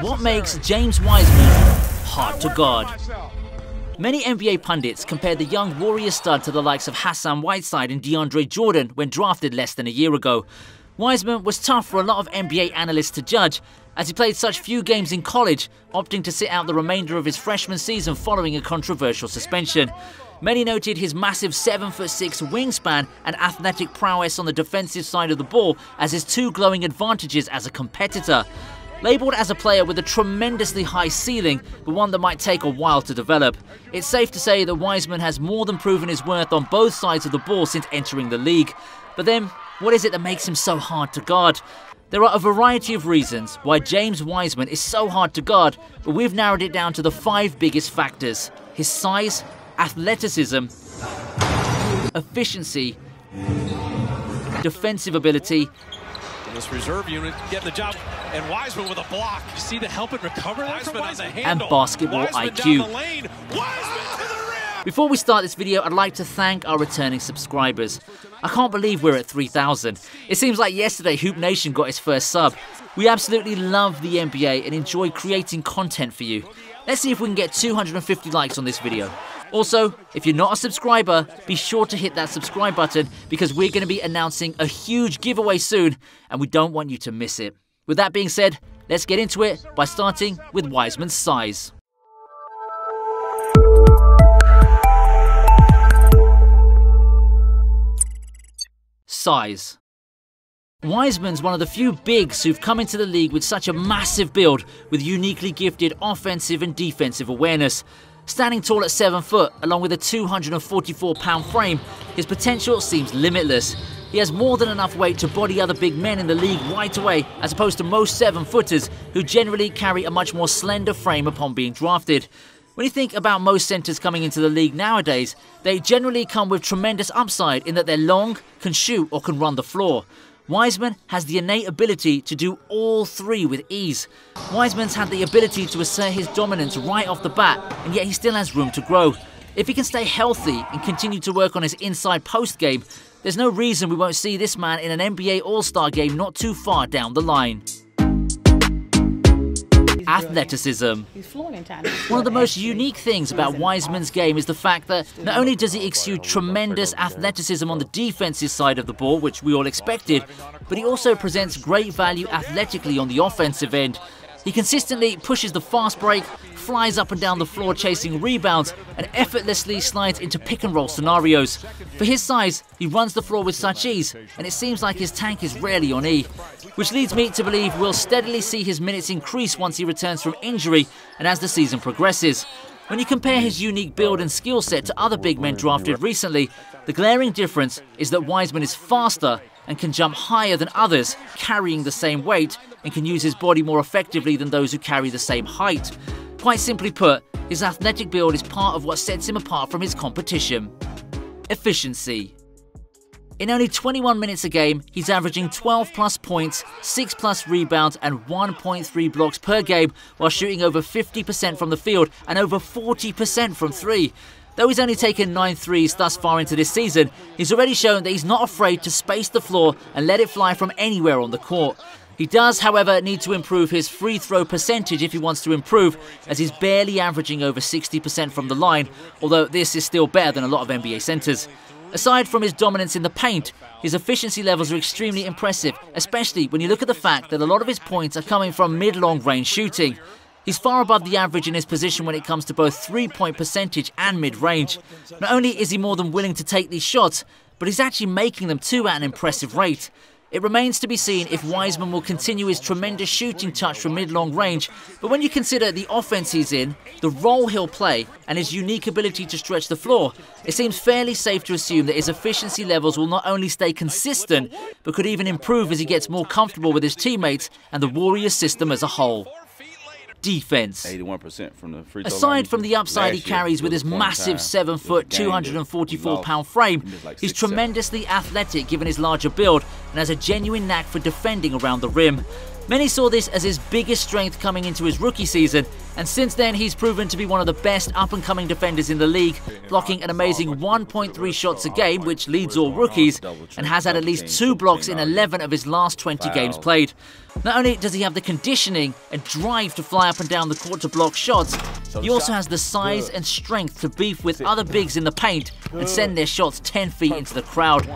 What makes James Wiseman hard to guard? Many NBA pundits compared the young Warrior stud to the likes of Hassan Whiteside and DeAndre Jordan when drafted less than a year ago. Wiseman was tough for a lot of NBA analysts to judge, as he played such few games in college, opting to sit out the remainder of his freshman season following a controversial suspension. Many noted his massive 7'6" wingspan and athletic prowess on the defensive side of the ball as his two glowing advantages as a competitor. Labelled as a player with a tremendously high ceiling, but one that might take a while to develop, it's safe to say that Wiseman has more than proven his worth on both sides of the ball since entering the league. But then, what is it that makes him so hard to guard? There are a variety of reasons why James Wiseman is so hard to guard, but we've narrowed it down to the 5 biggest factors: his size, athleticism, efficiency, defensive ability, this reserve unit getting the job, and Wiseman with a block. You see the help and recover there from Wiseman, and basketball IQ. Before we start this video, I'd like to thank our returning subscribers. I can't believe we're at 3,000. It seems like yesterday Hoop Nation got its first sub. We absolutely love the NBA and enjoy creating content for you. Let's see if we can get 250 likes on this video. Also, if you're not a subscriber, be sure to hit that subscribe button because we're going to be announcing a huge giveaway soon and we don't want you to miss it. With that being said, let's get into it by starting with Wiseman's size. Size. Wiseman's one of the few bigs who've come into the league with such a massive build with uniquely gifted offensive and defensive awareness. Standing tall at 7 foot, along with a 244-pound frame, his potential seems limitless. He has more than enough weight to body other big men in the league right away, as opposed to most 7-footers who generally carry a much more slender frame upon being drafted. When you think about most centers coming into the league nowadays, they generally come with tremendous upside in that they're long, can shoot, or can run the floor. Wiseman has the innate ability to do all 3 with ease. Wiseman's had the ability to assert his dominance right off the bat, and yet he still has room to grow. If he can stay healthy and continue to work on his inside post game, there's no reason we won't see this man in an NBA All-Star game not too far down the line. Athleticism. One of the most unique things about Wiseman's game is the fact that not only does he exude tremendous athleticism on the defensive side of the ball, which we all expected, but he also presents great value athletically on the offensive end. He consistently pushes the fast break, flies up and down the floor chasing rebounds, and effortlessly slides into pick-and-roll scenarios. For his size, he runs the floor with such ease, and it seems like his tank is rarely on E. Which leads me to believe we'll steadily see his minutes increase once he returns from injury and as the season progresses. When you compare his unique build and skill set to other big men drafted recently, the glaring difference is that Wiseman is faster and can jump higher than others, carrying the same weight, and can use his body more effectively than those who carry the same height. Quite simply put, his athletic build is part of what sets him apart from his competition. Efficiency. In only 21 minutes a game, he's averaging 12+ points, 6+ rebounds and 1.3 blocks per game while shooting over 50% from the field and over 40% from 3. Though he's only taken 9 threes thus far into this season, he's already shown that he's not afraid to space the floor and let it fly from anywhere on the court. He does, however, need to improve his free throw percentage if he wants to improve, as he's barely averaging over 60% from the line, although this is still better than a lot of NBA centers. Aside from his dominance in the paint, his efficiency levels are extremely impressive, especially when you look at the fact that a lot of his points are coming from mid-long range shooting. He's far above the average in his position when it comes to both 3-point percentage and mid-range. Not only is he more than willing to take these shots, but he's actually making them too at an impressive rate. It remains to be seen if Wiseman will continue his tremendous shooting touch from mid-long range, but when you consider the offense he's in, the role he'll play, and his unique ability to stretch the floor, it seems fairly safe to assume that his efficiency levels will not only stay consistent, but could even improve as he gets more comfortable with his teammates and the Warriors system as a whole. Defense. 81% from the free throw Aside line. from the upside he carries with his massive 7 foot, 244-pound frame, he's tremendously athletic given his larger build and has a genuine knack for defending around the rim. Many saw this as his biggest strength coming into his rookie season, and since then he's proven to be one of the best up-and-coming defenders in the league, blocking an amazing 1.3 shots a game, which leads all rookies, and has had at least 2 blocks in 11 of his last 20 games played. Not only does he have the conditioning and drive to fly up and down the court to block shots, he also has the size and strength to beef with other bigs in the paint and send their shots 10 feet into the crowd.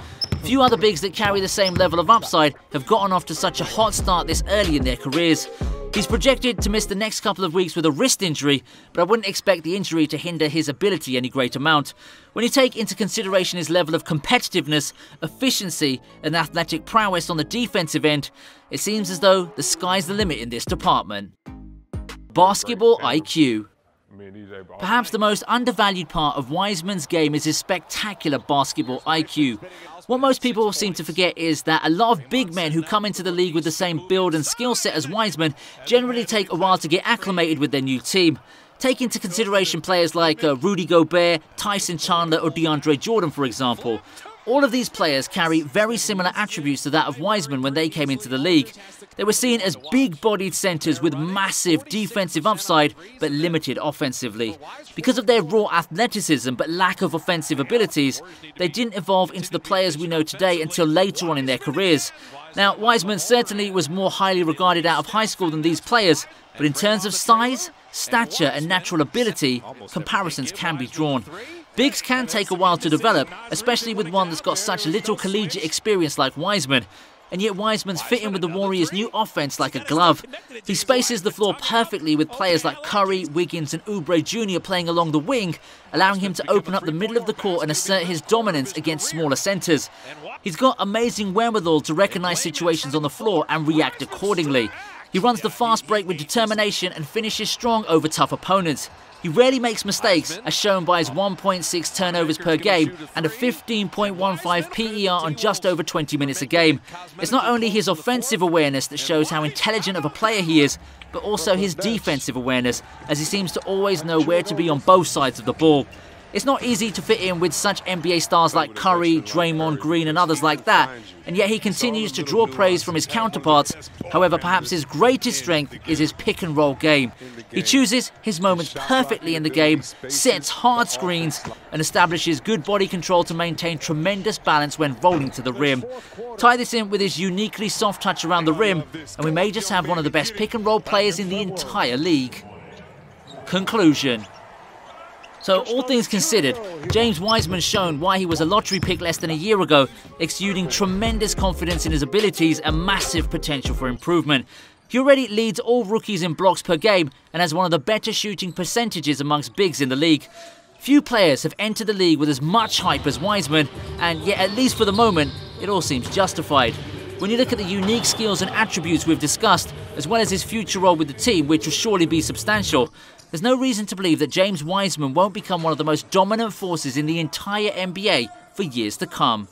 Few other bigs that carry the same level of upside have gotten off to such a hot start this early in their careers. He's projected to miss the next couple of weeks with a wrist injury, but I wouldn't expect the injury to hinder his ability any great amount. When you take into consideration his level of competitiveness, efficiency and athletic prowess on the defensive end, it seems as though the sky's the limit in this department. Basketball IQ. Perhaps the most undervalued part of Wiseman's game is his spectacular basketball IQ. What most people seem to forget is that a lot of big men who come into the league with the same build and skill set as Wiseman generally take a while to get acclimated with their new team. Take into consideration players like Rudy Gobert, Tyson Chandler or DeAndre Jordan, for example. All of these players carry very similar attributes to that of Wiseman when they came into the league. They were seen as big-bodied centers with massive defensive upside but limited offensively. Because of their raw athleticism but lack of offensive abilities, they didn't evolve into the players we know today until later on in their careers. Now, Wiseman certainly was more highly regarded out of high school than these players, but in terms of size, stature and natural ability, comparisons can be drawn. Bigs can take a while to develop, especially with one that's got such little collegiate experience like Wiseman. And yet Wiseman's fit in with the Warriors' new offense like a glove. He spaces the floor perfectly with players like Curry, Wiggins and Oubre Jr. playing along the wing, allowing him to open up the middle of the court and assert his dominance against smaller centers. He's got amazing wherewithal to recognize situations on the floor and react accordingly. He runs the fast break with determination and finishes strong over tough opponents. He rarely makes mistakes, as shown by his 1.6 turnovers per game and a 15.15 PER on just over 20 minutes a game. It's not only his offensive awareness that shows how intelligent of a player he is, but also his defensive awareness, as he seems to always know where to be on both sides of the ball. It's not easy to fit in with such NBA stars like Curry, Draymond Green and others like that, and yet he continues to draw praise from his counterparts. However, perhaps his greatest strength is his pick-and-roll game. He chooses his moments perfectly in the game, sets hard screens, and establishes good body control to maintain tremendous balance when rolling to the rim. Tie this in with his uniquely soft touch around the rim, and we may just have one of the best pick-and-roll players in the entire league. Conclusion. So, all things considered, James Wiseman's shown why he was a lottery pick less than a year ago, exuding tremendous confidence in his abilities and massive potential for improvement. He already leads all rookies in blocks per game and has one of the better shooting percentages amongst bigs in the league. Few players have entered the league with as much hype as Wiseman, and yet at least for the moment, it all seems justified. When you look at the unique skills and attributes we've discussed, as well as his future role with the team, which will surely be substantial, there's no reason to believe that James Wiseman won't become one of the most dominant forces in the entire NBA for years to come.